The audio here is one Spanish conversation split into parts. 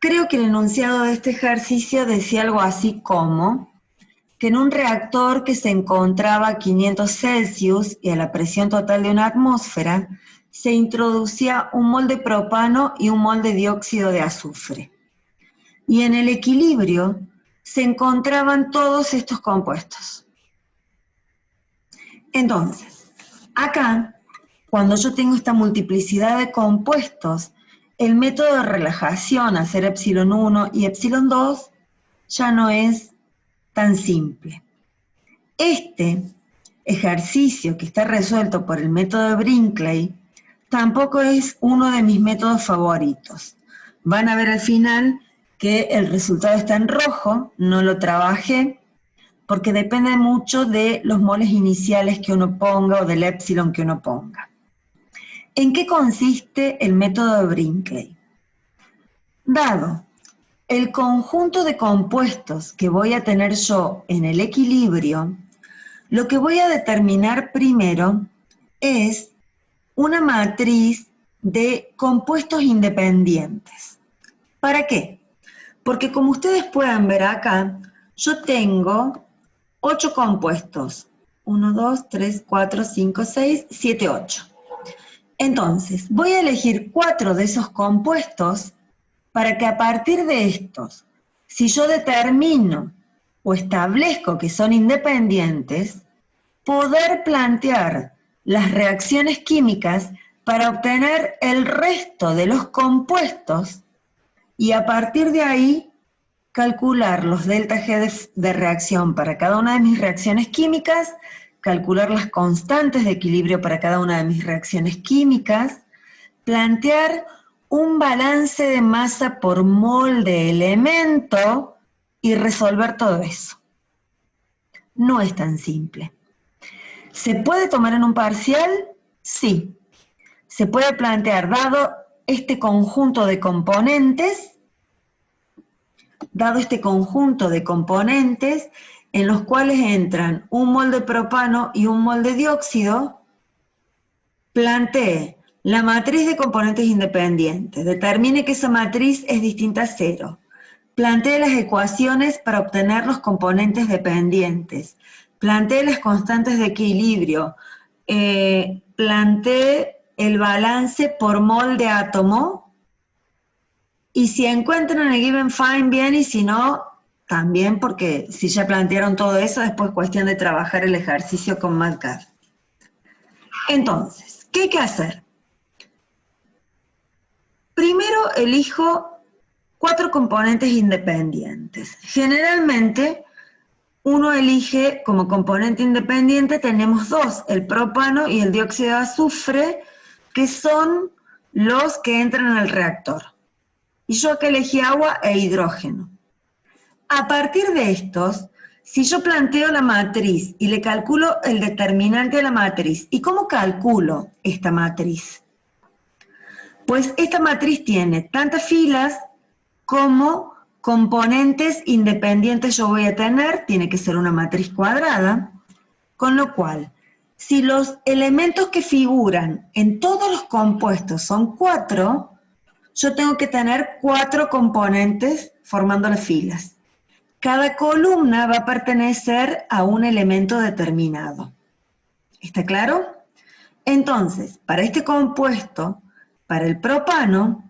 Creo que el enunciado de este ejercicio decía algo así como que en un reactor que se encontraba a 500 Celsius y a la presión total de una atmósfera, se introducía un mol de propano y un mol de dióxido de azufre. Y en el equilibrio se encontraban todos estos compuestos. Entonces, acá, cuando yo tengo esta multiplicidad de compuestos, el método de relajación, hacer epsilon 1 y epsilon 2, ya no es tan simple. Este ejercicio que está resuelto por el método de Brinkley tampoco es uno de mis métodos favoritos. Van a ver al final que el resultado está en rojo, no lo trabajé, porque depende mucho de los moles iniciales que uno ponga o del epsilon que uno ponga. ¿En qué consiste el método de Brinkley? Dado el conjunto de compuestos que voy a tener yo en el equilibrio, lo que voy a determinar primero es una matriz de compuestos independientes. ¿Para qué? Porque como ustedes pueden ver acá, yo tengo 8 compuestos. 1, 2, 3, 4, 5, 6, 7, 8. Entonces, voy a elegir 4 de esos compuestos para que a partir de estos, si yo determino o establezco que son independientes, poder plantear las reacciones químicas para obtener el resto de los compuestos y a partir de ahí calcular los delta G de reacción para cada una de mis reacciones químicas, calcular las constantes de equilibrio para cada una de mis reacciones químicas, plantear un balance de masa por mol de elemento y resolver todo eso. No es tan simple. ¿Se puede tomar en un parcial? Sí. Se puede plantear, dado este conjunto de componentes, en los cuales entran un mol de propano y un mol de dióxido, plantee la matriz de componentes independientes, determine que esa matriz es distinta a 0, plantee las ecuaciones para obtener los componentes dependientes, plantee las constantes de equilibrio, plantee el balance por mol de átomo, y si encuentran el given find bien, y si no, también, porque si ya plantearon todo eso, después es cuestión de trabajar el ejercicio con MATLAB. Entonces, ¿qué hay que hacer? Primero elijo 4 componentes independientes. Generalmente, uno elige como componente independiente, tenemos 2, el propano y el dióxido de azufre, que son los que entran en el reactor. Y yo acá elegí agua e hidrógeno. A partir de estos, si yo planteo la matriz y le calculo el determinante de la matriz, ¿y cómo calculo esta matriz? Pues esta matriz tiene tantas filas como componentes independientes yo voy a tener, tiene que ser una matriz cuadrada, con lo cual, si los elementos que figuran en todos los compuestos son 4, yo tengo que tener 4 componentes formando las filas. Cada columna va a pertenecer a un elemento determinado. ¿Está claro? Entonces, para este compuesto, para el propano,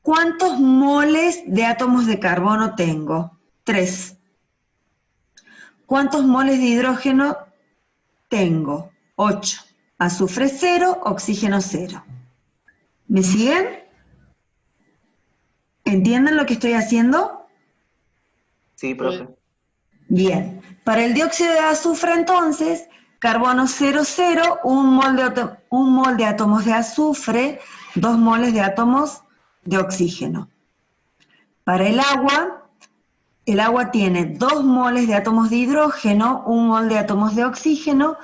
¿cuántos moles de átomos de carbono tengo? 3. ¿Cuántos moles de hidrógeno tengo? 8. Azufre 0, oxígeno 0. ¿Me siguen? ¿Entienden lo que estoy haciendo? Sí, profe. Bien. Para el dióxido de azufre, entonces, carbono 0, 0, un mol de átomos de azufre, 2 moles de átomos de oxígeno. Para el agua tiene 2 moles de átomos de hidrógeno, 1 mol de átomos de oxígeno,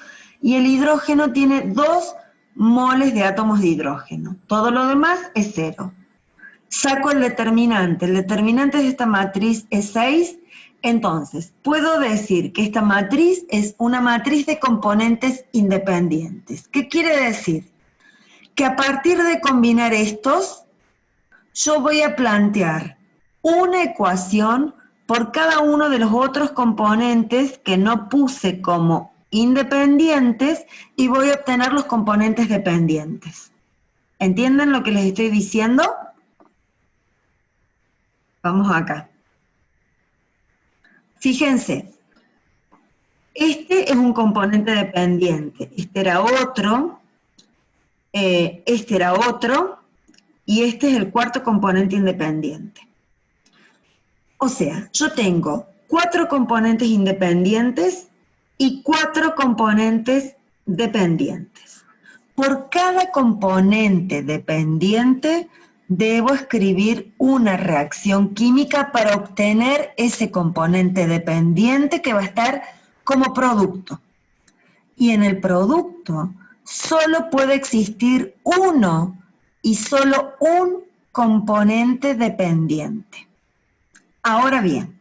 y el hidrógeno tiene 2 moles de átomos de hidrógeno. Todo lo demás es 0. Saco el determinante de esta matriz es 6, entonces puedo decir que esta matriz es una matriz de componentes independientes. ¿Qué quiere decir? Que a partir de combinar estos, yo voy a plantear una ecuación por cada uno de los otros componentes que no puse como independientes y voy a obtener los componentes dependientes. ¿Entienden lo que les estoy diciendo? Vamos acá. Fíjense, este es un componente dependiente, este era otro, y este es el cuarto componente independiente. O sea, yo tengo 4 componentes independientes y 4 componentes dependientes. Por cada componente dependiente debo escribir una reacción química para obtener ese componente dependiente que va a estar como producto. Y en el producto solo puede existir uno y solo un componente dependiente. Ahora bien,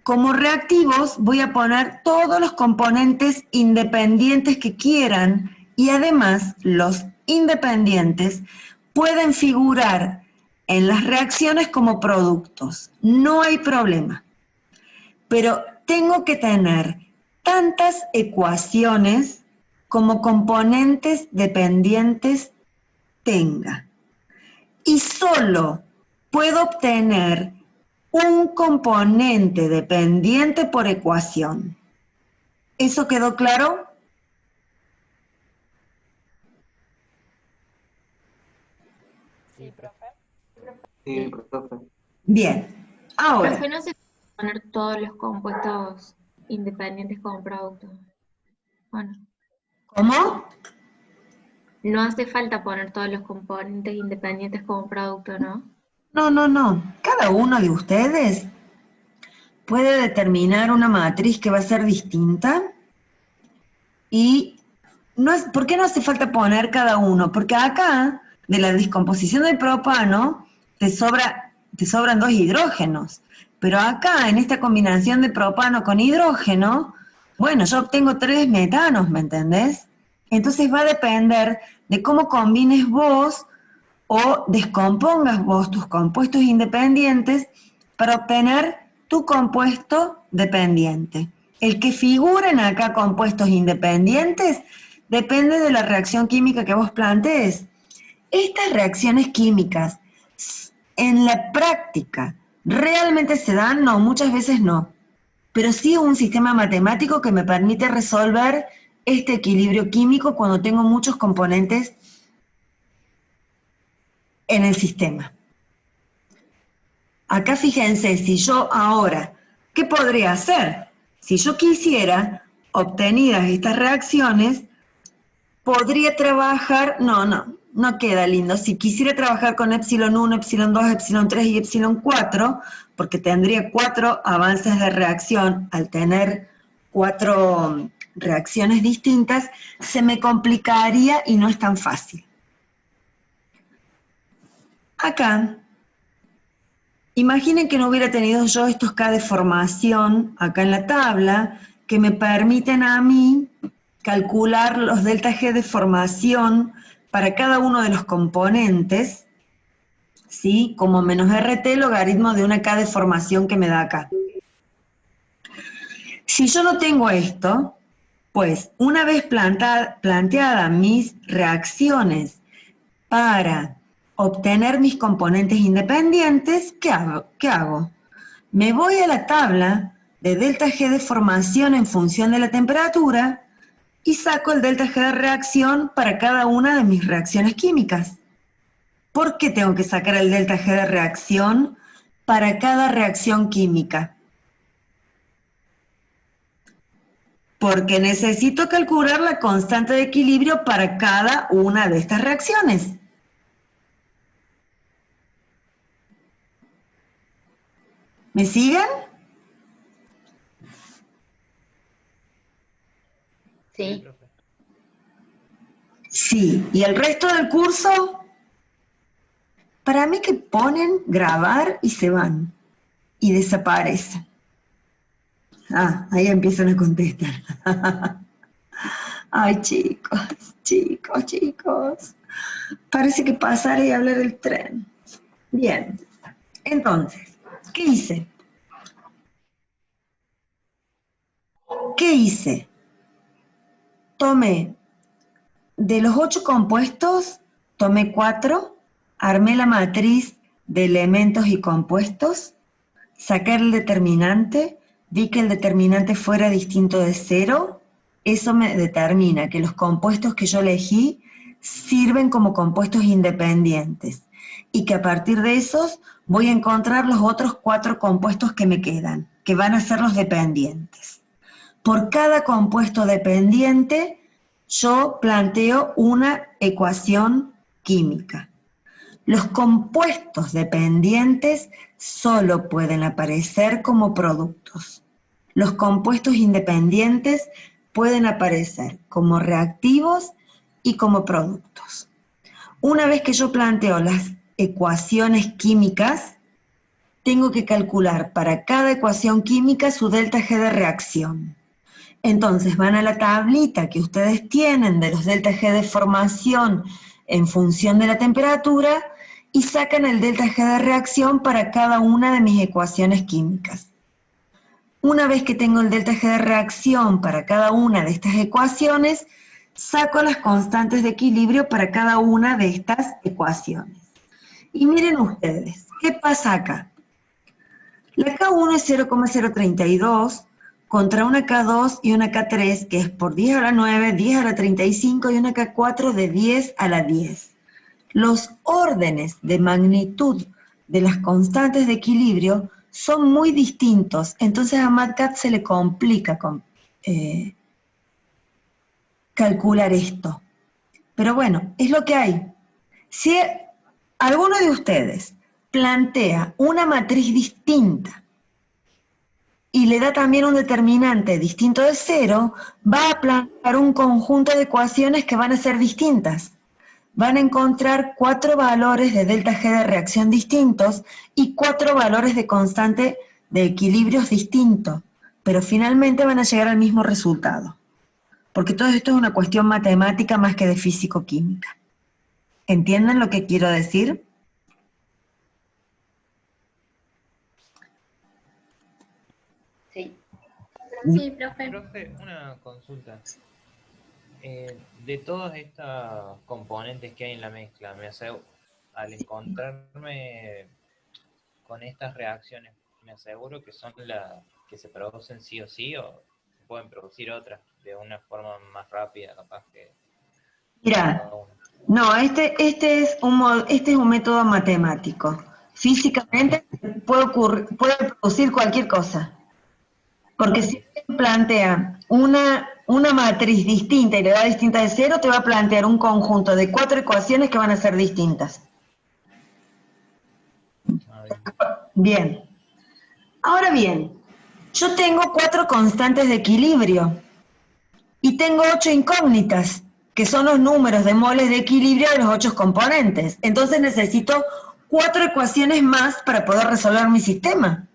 como reactivos voy a poner todos los componentes independientes que quieran y además los independientes pueden figurar en las reacciones como productos. No hay problema. Pero tengo que tener tantas ecuaciones como componentes dependientes tenga. Y solo puedo obtener un componente dependiente por ecuación. ¿Eso quedó claro? Sí, profe. Sí, profe. Bien, ahora. Profe, no se puede poner todos los compuestos independientes como producto. Bueno, ¿Cómo? no hace falta poner todos los componentes independientes como producto, ¿no? No. Cada uno de ustedes puede determinar una matriz que va a ser distinta y ¿por qué no hace falta poner cada uno? Porque acá, de la descomposición del propano, te sobran 2 hidrógenos. Pero acá, en esta combinación de propano con hidrógeno, bueno, yo obtengo 3 metanos, ¿me entendés? Entonces va a depender de cómo combines vos o descompongas vos tus compuestos independientes para obtener tu compuesto dependiente. El que figuren acá compuestos independientes depende de la reacción química que vos plantees. Estas reacciones químicas, en la práctica, ¿realmente se dan? No, muchas veces no. Pero sí un sistema matemático que me permite resolver este equilibrio químico cuando tengo muchos componentes en el sistema. Acá fíjense, si yo ahora, ¿qué podría hacer? Si yo quisiera, obtenidas estas reacciones, podría trabajar, no queda lindo. Si quisiera trabajar con epsilon 1, epsilon 2, epsilon 3 y epsilon 4, porque tendría 4 avances de reacción al tener 4 reacciones distintas, se me complicaría y no es tan fácil. Acá, imaginen que no hubiera tenido yo estos K de formación acá en la tabla, que me permiten a mí calcular los delta G de formación para cada uno de los componentes, ¿sí? Como menos RT logaritmo de una K de formación que me da acá. Si yo no tengo esto, pues una vez planteadas mis reacciones para obtener mis componentes independientes, ¿qué hago? Me voy a la tabla de delta G de formación en función de la temperatura y saco el delta G de reacción para cada una de mis reacciones químicas. ¿Por qué tengo que sacar el delta G de reacción para cada reacción química? Porque necesito calcular la constante de equilibrio para cada una de estas reacciones. ¿Me siguen? Sí. Sí. ¿Y el resto del curso? Para mí que ponen grabar y se van. Y desaparecen. Ah, ahí empiezan a contestar. Ay, chicos. Parece que pasaré y hablar del tren. Bien. Entonces, ¿Qué hice? ¿Qué hice? Tomé de los 8 compuestos, tomé 4, armé la matriz de elementos y compuestos, saqué el determinante, vi que el determinante fuera distinto de 0, eso me determina que los compuestos que yo elegí sirven como compuestos independientes y que a partir de esos voy a encontrar los otros 4 compuestos que me quedan, que van a ser los dependientes. Por cada compuesto dependiente, yo planteo una ecuación química. Los compuestos dependientes solo pueden aparecer como productos. Los compuestos independientes pueden aparecer como reactivos y como productos. Una vez que yo planteo las ecuaciones químicas, tengo que calcular para cada ecuación química su delta G de reacción. Entonces van a la tablita que ustedes tienen de los delta G de formación en función de la temperatura y sacan el delta G de reacción para cada una de mis ecuaciones químicas. Una vez que tengo el delta G de reacción para cada una de estas ecuaciones, saco las constantes de equilibrio para cada una de estas ecuaciones. Y miren ustedes, ¿qué pasa acá? La K1 es 0,032 contra una K2 y una K3, que es por 10 a la 9, 10 a la 35 y una K4 de 10 a la 10. Los órdenes de magnitud de las constantes de equilibrio son muy distintos, entonces a MATCAT se le complica calcular esto. Pero bueno, es lo que hay. Si alguno de ustedes plantea una matriz distinta y le da también un determinante distinto de 0, va a plantear un conjunto de ecuaciones que van a ser distintas. Van a encontrar 4 valores de delta G de reacción distintos y 4 valores de constante de equilibrios distintos, pero finalmente van a llegar al mismo resultado, porque todo esto es una cuestión matemática más que de físico-química. ¿Entienden lo que quiero decir? Sí. Sí, profe. Profe, una consulta. De todos estos componentes que hay en la mezcla, al encontrarme con estas reacciones, me aseguro que son las que se producen sí o sí, o pueden producir otras de una forma más rápida, capaz que Mira, cada uno. no, este es un método matemático. Físicamente puede producir cualquier cosa. Porque si te plantea una matriz distinta y le da distinta de 0, te va a plantear un conjunto de 4 ecuaciones que van a ser distintas. Bien. Ahora bien, yo tengo 4 constantes de equilibrio y tengo 8 incógnitas, que son los números de moles de equilibrio de los 8 componentes. Entonces necesito 4 ecuaciones más para poder resolver mi sistema,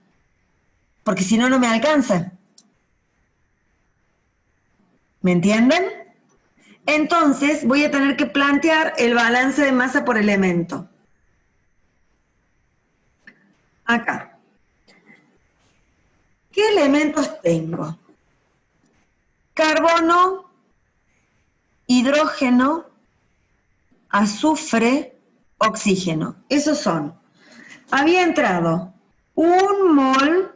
porque si no, no me alcanza. ¿Me entienden? Entonces voy a tener que plantear el balance de masa por elemento. Acá. ¿Qué elementos tengo? Carbono, hidrógeno, azufre, oxígeno. Esos son. Había entrado 1 mol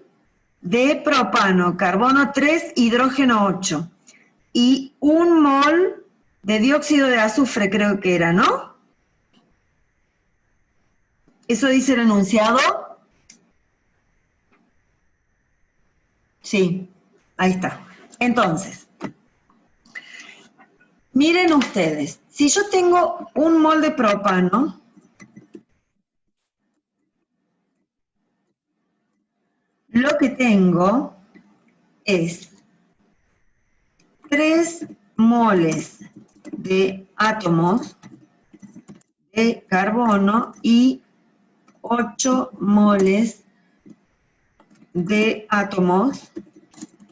de propano, carbono 3, hidrógeno 8. Y 1 mol de dióxido de azufre, creo que era, ¿no? ¿Eso dice el enunciado? Sí, ahí está. Entonces, miren ustedes, si yo tengo 1 mol de propano, lo que tengo es 3 moles de átomos de carbono y 8 moles de átomos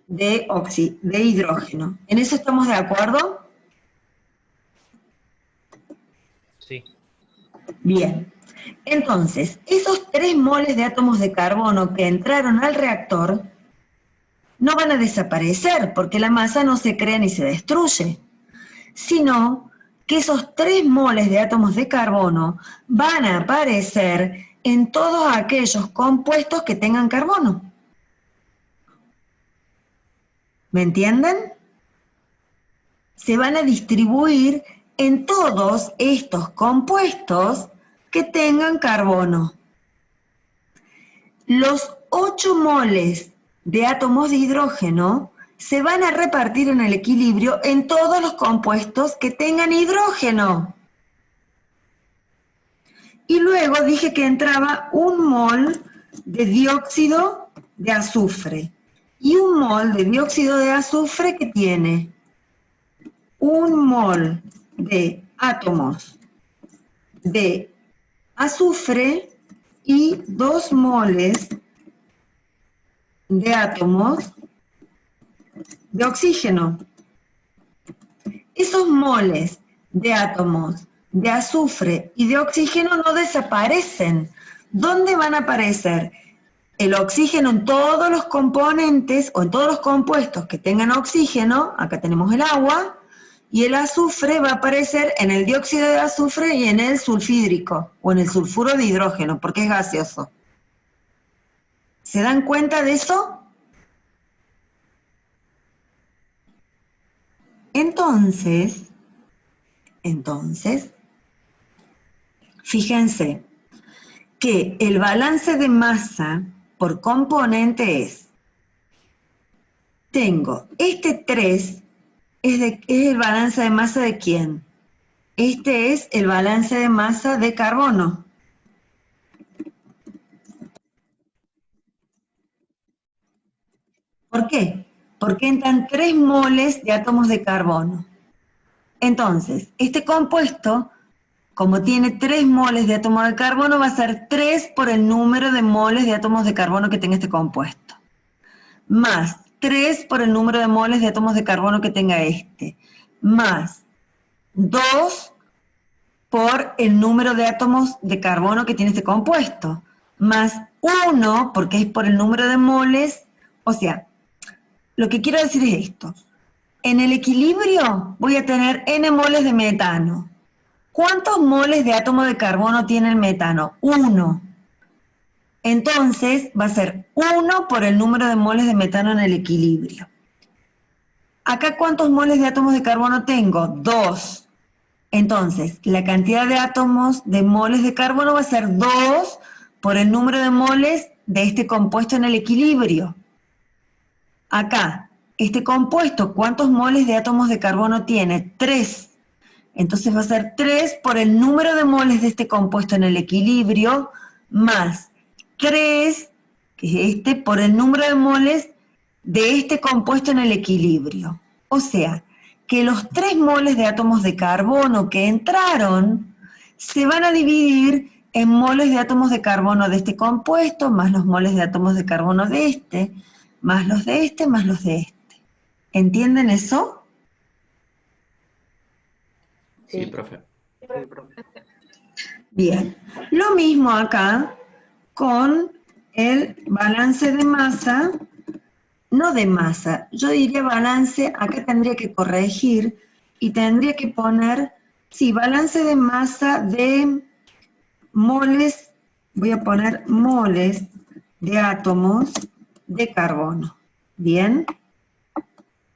de hidrógeno. ¿En eso estamos de acuerdo? Sí. Bien. Entonces, esos 3 moles de átomos de carbono que entraron al reactor no van a desaparecer porque la masa no se crea ni se destruye, sino que esos 3 moles de átomos de carbono van a aparecer en todos aquellos compuestos que tengan carbono. ¿Me entienden? Se van a distribuir en todos estos compuestos que tengan carbono. Los 8 moles de átomos de hidrógeno se van a repartir en el equilibrio en todos los compuestos que tengan hidrógeno. Y luego dije que entraba 1 mol de dióxido de azufre. Y 1 mol de dióxido de azufre que tiene 1 mol de átomos de azufre y 2 moles de átomos de oxígeno. Esos moles de átomos de azufre y de oxígeno no desaparecen. ¿Dónde van a aparecer? El oxígeno en todos los componentes o en todos los compuestos que tengan oxígeno, acá tenemos el agua, y el azufre va a aparecer en el dióxido de azufre y en el sulfídrico, o en el sulfuro de hidrógeno, porque es gaseoso. ¿Se dan cuenta de eso? Entonces, fíjense que el balance de masa por componente es, tengo este 3, es el balance de masa de ¿quién? Este es el balance de masa de carbono. ¿Por qué? Porque entran 3 moles de átomos de carbono. Entonces, este compuesto, como tiene 3 moles de átomos de carbono, va a ser 3 por el número de moles de átomos de carbono que tenga este compuesto. Más 3 por el número de moles de átomos de carbono que tenga este. Más 2 por el número de átomos de carbono que tiene este compuesto. Más 1, porque es por el número de moles. O sea, lo que quiero decir es esto. En el equilibrio voy a tener N moles de metano. ¿Cuántos moles de átomo de carbono tiene el metano? 1. Entonces va a ser 1 por el número de moles de metano en el equilibrio. Acá, ¿cuántos moles de átomos de carbono tengo? 2. Entonces, la cantidad de átomos de moles de carbono va a ser 2 por el número de moles de este compuesto en el equilibrio. Acá, este compuesto, ¿cuántos moles de átomos de carbono tiene? 3. Entonces va a ser 3 por el número de moles de este compuesto en el equilibrio, más 3, que es este, por el número de moles de este compuesto en el equilibrio. O sea, que los 3 moles de átomos de carbono que entraron se van a dividir en moles de átomos de carbono de este compuesto, más los moles de átomos de carbono de este, más los de este, más los de este. ¿Entienden eso? Sí, profe. Bien. Lo mismo acá con el balance de masa, no de masa, yo diría balance, acá tendría que corregir y tendría que poner, sí, balance de masa de moles, voy a poner moles de átomos de carbono. Bien.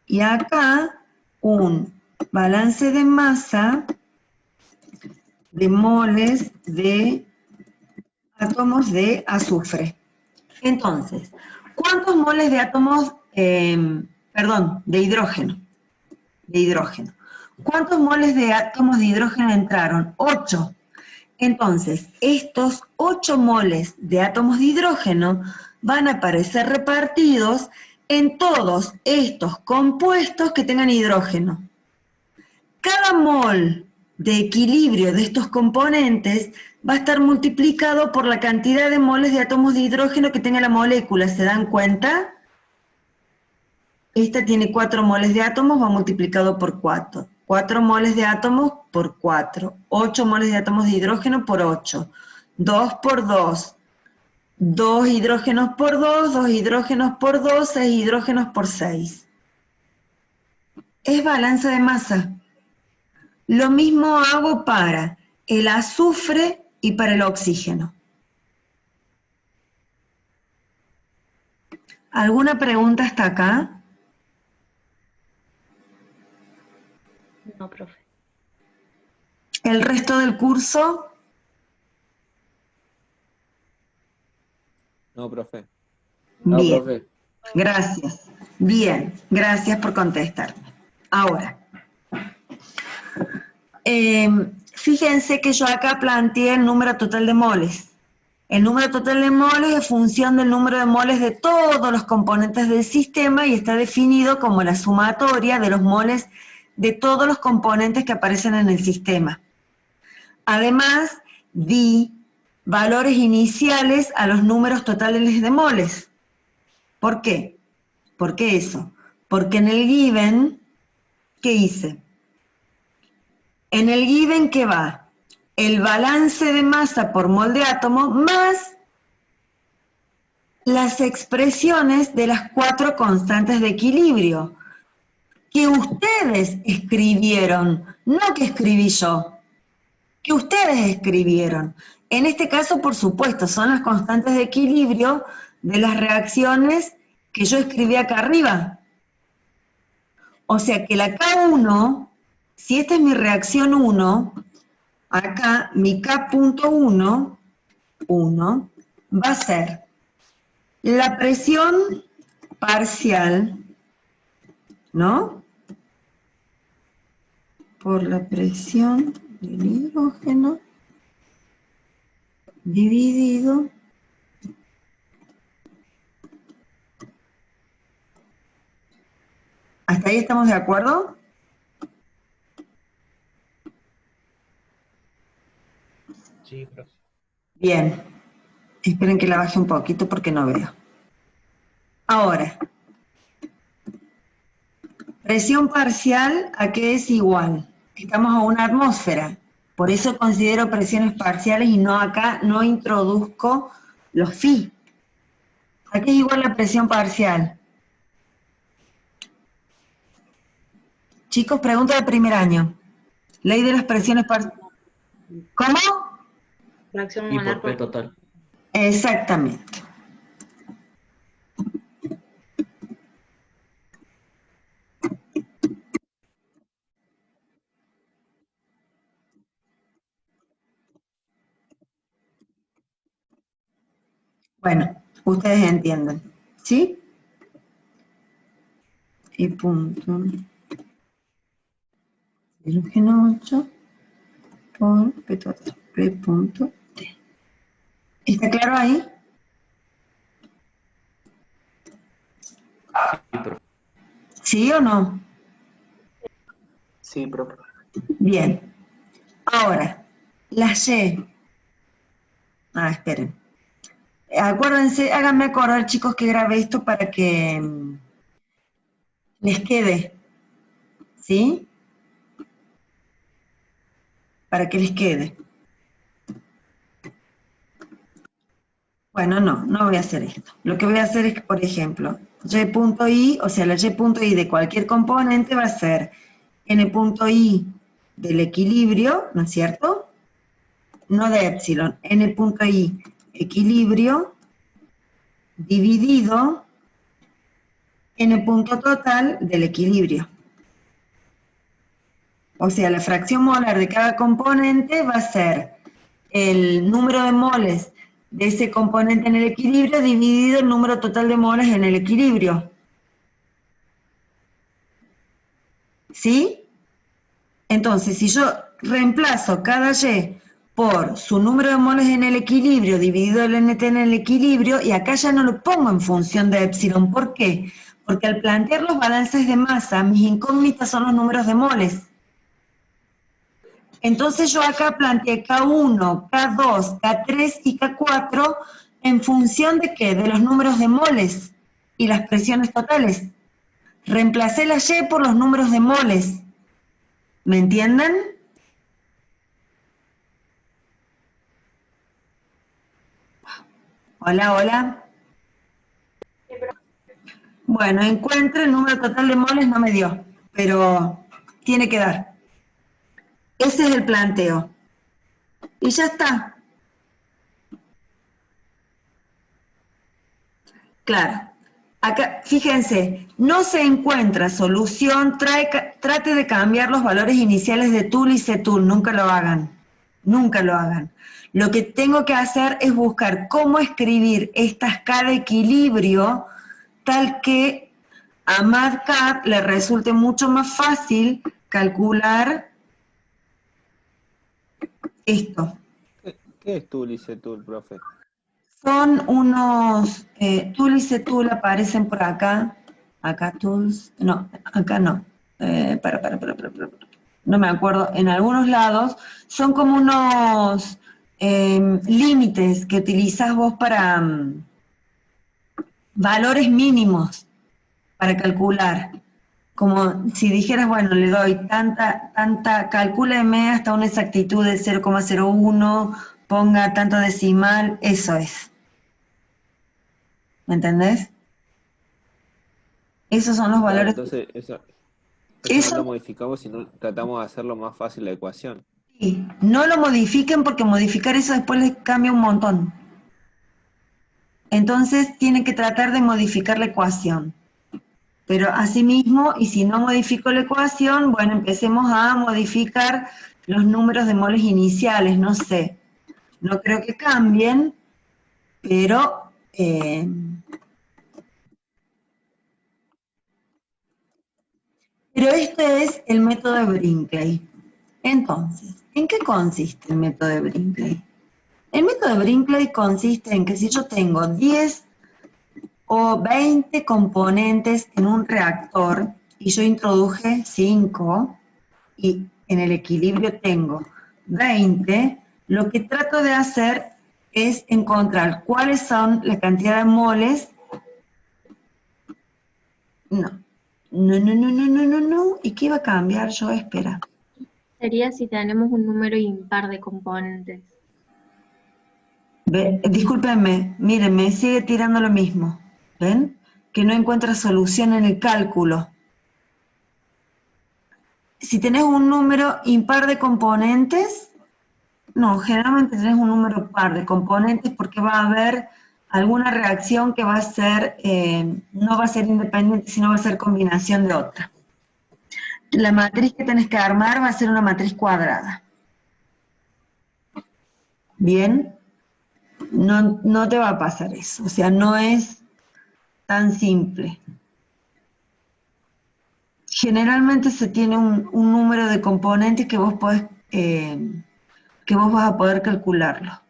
Y acá un balance de masa de moles de átomos de azufre. Entonces, ¿cuántos moles de átomos, de hidrógeno? De hidrógeno. ¿Cuántos moles de átomos de hidrógeno entraron? 8. Entonces, estos 8 moles de átomos de hidrógeno van a aparecer repartidos en todos estos compuestos que tengan hidrógeno. Cada mol de equilibrio de estos componentes va a estar multiplicado por la cantidad de moles de átomos de hidrógeno que tenga la molécula. ¿Se dan cuenta? Esta tiene 4 moles de átomos, va multiplicado por 4. 4 moles de átomos por 4. 8 moles de átomos de hidrógeno por 8. 2 por 2. 2 hidrógenos por 2, 2 hidrógenos por 2, 6 hidrógenos por 6. Es balanza de masa. Lo mismo hago para el azufre y para el oxígeno. ¿Alguna pregunta hasta acá? No, profe. ¿El resto del curso? No, profe. Bien, gracias. Bien, gracias por contestarme. Ahora, fíjense que yo acá planteé el número total de moles. El número total de moles es función del número de moles de todos los componentes del sistema y está definido como la sumatoria de los moles de todos los componentes que aparecen en el sistema. Además, di valores iniciales a los números totales de moles. ¿Por qué? ¿Por qué eso? Porque en el given, ¿qué hice? En el given, ¿qué va? El balance de masa por mol de átomo más las expresiones de las 4 constantes de equilibrio que ustedes escribieron, no que escribí yo, que ustedes escribieron. En este caso, por supuesto, son las constantes de equilibrio de las reacciones que yo escribí acá arriba. O sea que la K1, si esta es mi reacción 1, acá mi K.1, 1, va a ser la presión parcial, ¿no? Por la presión del hidrógeno dividido ¿hasta ahí estamos de acuerdo? Sí, profe. Bien. Esperen que la baje un poquito porque no veo. Ahora, presión parcial, ¿a qué es igual? Estamos a una atmósfera. Por eso considero presiones parciales y no acá, no introduzco los phi. ¿A qué es igual la presión parcial? Chicos, pregunta de primer año. Ley de las presiones parciales. ¿Cómo? Fracción Y molar por P total. Exactamente. Bueno, ustedes entienden, ¿sí? Y punto. Hidrógeno 8 por P total, P punto T. ¿Está claro ahí? Sí, profe. ¿Sí o no? Sí, profe. Bien. Ahora, la Y. Esperen. Acuérdense, háganme acordar, chicos, que grabé esto para que les quede. ¿Sí? Para que les quede. Bueno, no voy a hacer esto. Lo que voy a hacer es que, por ejemplo, Y punto I, o sea, la Y punto I de cualquier componente va a ser N punto I del equilibrio, ¿no es cierto? No de epsilon, N punto I equilibrio dividido N punto total del equilibrio. O sea, la fracción molar de cada componente va a ser el número de moles de ese componente en el equilibrio dividido el número total de moles en el equilibrio. ¿Sí? Entonces, si yo reemplazo cada Y por su número de moles en el equilibrio dividido el NT en el equilibrio, y acá ya no lo pongo en función de epsilon. ¿Por qué? Porque al plantear los balances de masa, mis incógnitas son los números de moles. Entonces yo acá planteé K1, K2, K3 y K4 en función de ¿qué? De los números de moles y las presiones totales. Reemplacé la Y por los números de moles. ¿Me entienden? Hola, hola. Bueno, encuentre el número total de moles, no me dio, pero tiene que dar. Ese es el planteo. Y ya está. Claro. Acá, fíjense, no se encuentra solución, trate de cambiar los valores iniciales de tul y cetul, nunca lo hagan, nunca lo hagan. Lo que tengo que hacer es buscar cómo escribir esta escala de equilibrio tal que a MATCAD le resulte mucho más fácil calcular esto. ¿Qué es tul y cetul, profe? Son unos, tul y cetul aparecen por acá, acá tools, no, acá no, para, no me acuerdo, en algunos lados, son como unos límites que utilizas vos para valores mínimos para calcular. Como si dijeras, bueno, le doy calcúleme hasta una exactitud de 0,01, ponga tanto decimal, eso es. ¿Me entendés? Esos son los Claro, valores. entonces eso no Eso lo modificamos, sino tratamos de hacerlo más fácil la ecuación. sí, no lo modifiquen porque modificar eso después les cambia un montón. Entonces tienen que tratar de modificar la ecuación. Pero asimismo, y si no modifico la ecuación, bueno, empecemos a modificar los números de moles iniciales, no sé. No creo que cambien, pero este es el método de Brinkley. Entonces, ¿en qué consiste el método de Brinkley? El método de Brinkley consiste en que si yo tengo 10 o 20 componentes en un reactor y yo introduje 5 y en el equilibrio tengo 20, lo que trato de hacer es encontrar cuáles son la cantidad de moles. No. ¿Y qué iba a cambiar yo? Espera. Sería si tenemos un número impar de componentes. Discúlpenme, miren, me sigue tirando lo mismo. ¿Ven? Que no encuentra solución en el cálculo. Si tenés un número impar de componentes, no, generalmente tenés un número par de componentes porque va a haber alguna reacción que va a ser, no va a ser independiente, sino va a ser combinación de otra. La matriz que tenés que armar va a ser una matriz cuadrada. ¿Bien? No te va a pasar eso, o sea, no es tan simple. Generalmente se tiene un número de componentes que vos podés, que vos vas a poder calcularlo.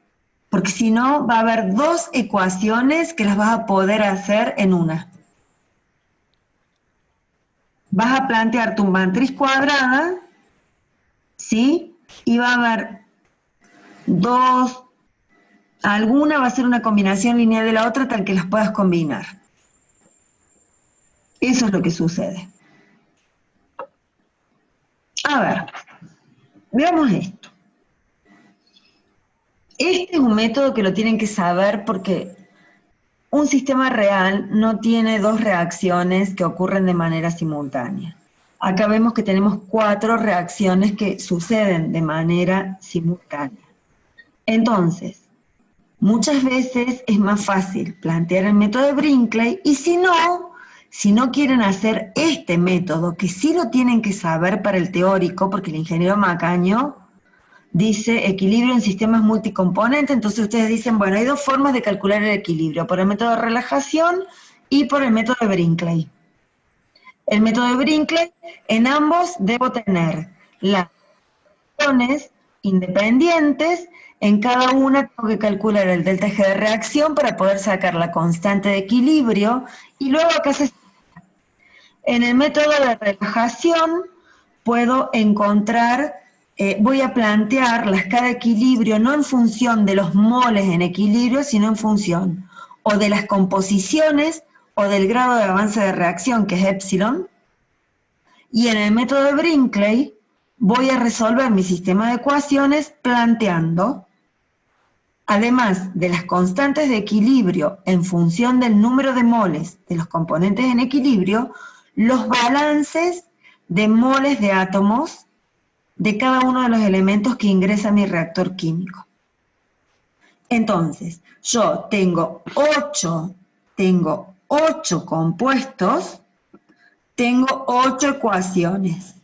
Porque si no, va a haber dos ecuaciones que las vas a poder hacer en una. Vas a plantear tu matriz cuadrada, ¿sí? Y va a haber dos, alguna va a ser una combinación lineal de la otra tal que las puedas combinar. Eso es lo que sucede. A ver, veamos esto. Este es un método que lo tienen que saber porque un sistema real no tiene dos reacciones que ocurren de manera simultánea. Acá vemos que tenemos 4 reacciones que suceden de manera simultánea. Entonces, muchas veces es más fácil plantear el método de Brinkley y si no quieren hacer este método, que sí lo tienen que saber para el teórico, porque el ingeniero Macaño dice equilibrio en sistemas multicomponentes, entonces ustedes dicen, bueno, hay dos formas de calcular el equilibrio, por el método de relajación y por el método de Brinkley. El método de Brinkley, en ambos debo tener las reacciones independientes, en cada una tengo que calcular el delta G de reacción para poder sacar la constante de equilibrio, y luego acá en el método de relajación puedo encontrar, voy a plantear la escala de equilibrio no en función de los moles en equilibrio, sino en función o de las composiciones o del grado de avance de reacción, que es epsilon, y en el método de Brinkley voy a resolver mi sistema de ecuaciones planteando además de las constantes de equilibrio en función del número de moles de los componentes en equilibrio, los balances de moles de átomos de cada uno de los elementos que ingresa a mi reactor químico. Entonces, yo tengo 8 compuestos, tengo 8 ecuaciones.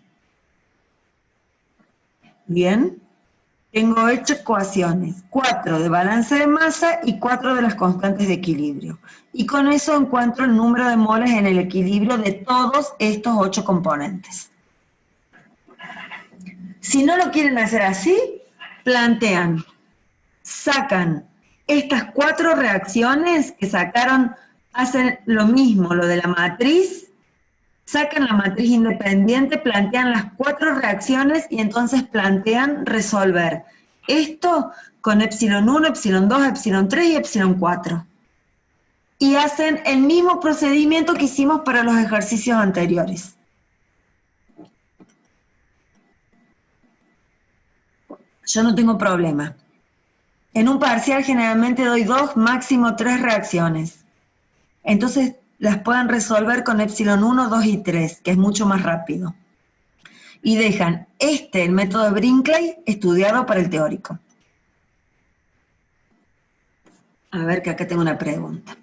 ¿Bien? Tengo 8 ecuaciones, 4 de balance de masa y 4 de las constantes de equilibrio. Y con eso encuentro el número de moles en el equilibrio de todos estos 8 componentes. Si no lo quieren hacer así, plantean, sacan estas 4 reacciones que sacaron, hacen lo mismo, lo de la matriz, sacan la matriz independiente, plantean las 4 reacciones y entonces plantean resolver esto con epsilon 1, epsilon 2, epsilon 3 y epsilon 4. Y hacen el mismo procedimiento que hicimos para los ejercicios anteriores. Yo no tengo problema. En un parcial generalmente doy 2, máximo 3 reacciones. Entonces las pueden resolver con epsilon 1, 2 y 3, que es mucho más rápido. Y dejan el método de Brinkley, estudiado para el teórico. A ver, que acá tengo una pregunta.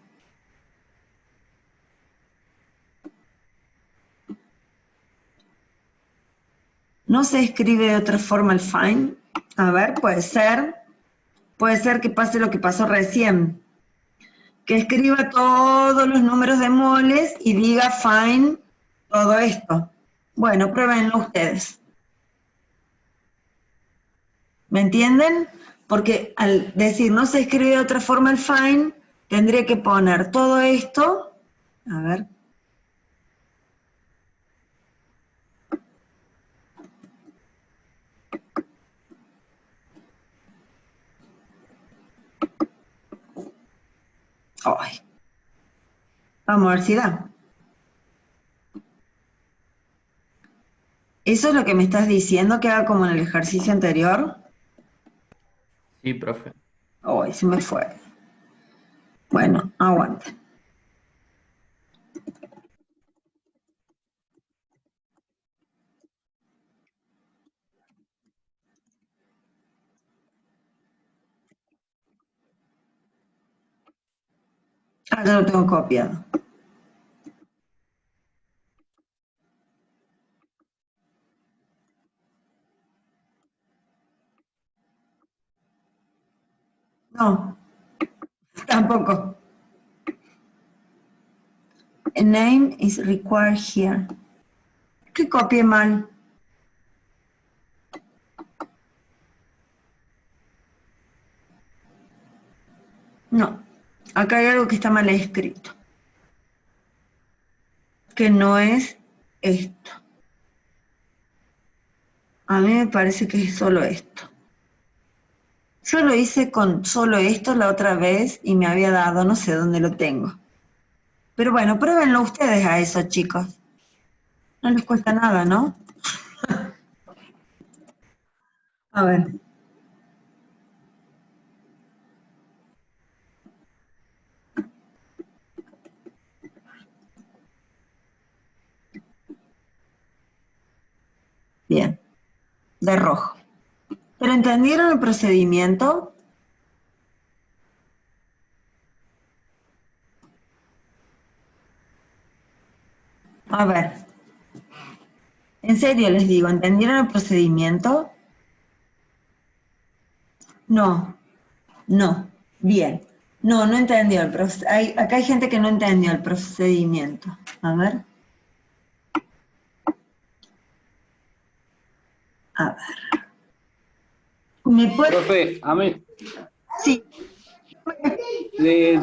¿No se escribe de otra forma el find? A ver, puede ser que pase lo que pasó recién. Que escriba todos los números de moles y diga find todo esto. Bueno, pruébenlo ustedes. ¿Me entienden? Porque al decir no se escribe de otra forma el find, tendría que poner todo esto. A ver. Ay. Vamos a ver si da. ¿Eso es lo que me estás diciendo que haga como en el ejercicio anterior? Sí, profe. Ay, se me fue. Bueno, aguanta. Ah, ya lo tengo copiado. No, tampoco. A name is required here. ¿Qué copié mal? No, acá hay algo que está mal escrito. Que no es esto. A mí me parece que es solo esto. Yo lo hice con solo esto la otra vez y me había dado, no sé dónde lo tengo. Pero bueno, pruébenlo ustedes a eso, chicos. No les cuesta nada, ¿no? A ver. Bien. De rojo. ¿Pero entendieron el procedimiento? A ver. En serio les digo, ¿entendieron el procedimiento? No. No. Bien. No, no entendió el procedimiento. Acá hay gente que no entendió el procedimiento. A ver. A ver. ¿Me puede...? Profe, a mí, Sí.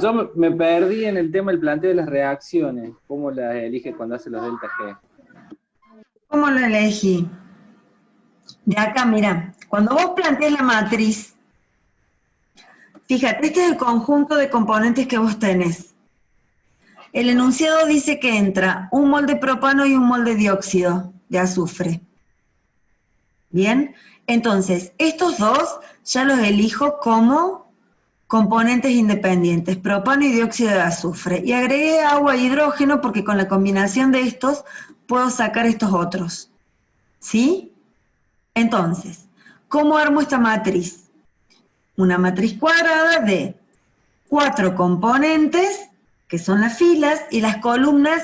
yo me perdí en el tema del planteo de las reacciones. ¿Cómo las elige cuando hace los delta G? ¿Cómo lo elegí? De acá, mira, cuando vos planteas la matriz, fíjate, este es el conjunto de componentes que vos tenés. El enunciado dice que entra un mol de propano y un mol de dióxido de azufre. ¿Bien? Entonces, estos dos ya los elijo como componentes independientes, propano y dióxido de azufre. Y agregué agua e hidrógeno porque con la combinación de estos puedo sacar estos otros. ¿Sí? Entonces, ¿cómo armo esta matriz? Una matriz cuadrada de 4 componentes, que son las filas, y las columnas,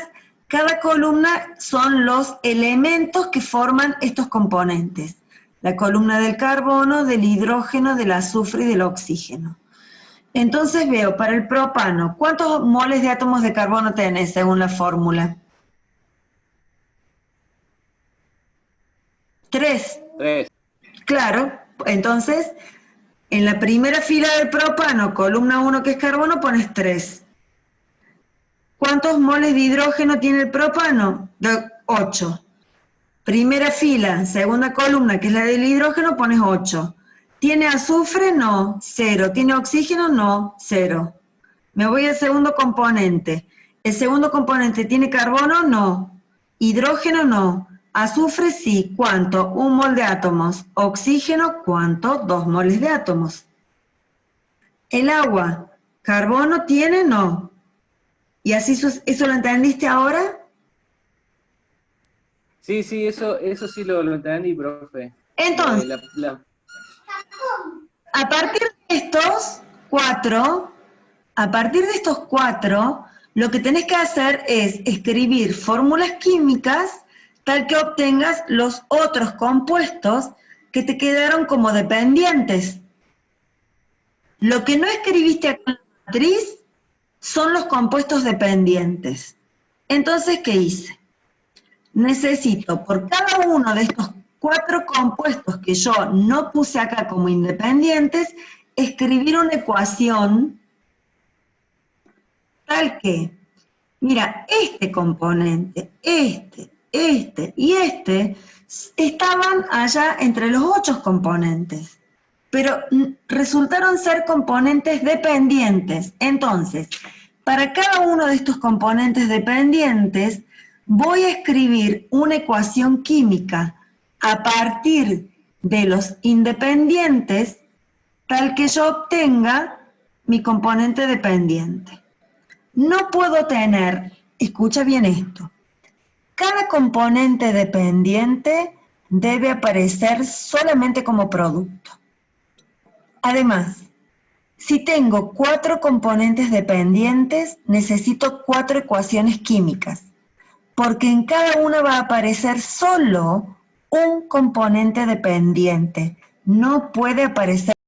cada columna son los elementos que forman estos componentes. La columna del carbono, del hidrógeno, del azufre y del oxígeno. Entonces veo, para el propano, ¿cuántos moles de átomos de carbono tenés según la fórmula? 3. 3. Claro, entonces, en la primera fila del propano, columna 1 que es carbono, pones 3. ¿Cuántos moles de hidrógeno tiene el propano? 8. Primera fila, segunda columna, que es la del hidrógeno, pones 8. ¿Tiene azufre? No, 0. ¿Tiene oxígeno? No, 0. Me voy al segundo componente. ¿El segundo componente tiene carbono? No. ¿Hidrógeno? No. Azufre sí. ¿Cuánto? 1 mol de átomos. Oxígeno, ¿cuánto? 2 moles de átomos. El agua, ¿carbono tiene? No. ¿Y así eso lo entendiste ahora? Sí, eso sí lo entendí, profe. Entonces, a partir de estos 4, lo que tenés que hacer es escribir fórmulas químicas tal que obtengas los otros compuestos que te quedaron como dependientes. Lo que no escribiste acá en la matriz son los compuestos dependientes. Entonces, ¿qué hice? Necesito por cada uno de estos 4 compuestos que yo no puse acá como independientes, escribir una ecuación tal que, mira, este componente, este y este, estaban allá entre los 8 componentes, pero resultaron ser componentes dependientes. Entonces, para cada uno de estos componentes dependientes, voy a escribir una ecuación química a partir de los independientes, tal que yo obtenga mi componente dependiente. No puedo tener, escucha bien esto, cada componente dependiente debe aparecer solamente como producto. Además, si tengo 4 componentes dependientes, necesito 4 ecuaciones químicas, porque en cada una va a aparecer solo un componente dependiente. No puede aparecer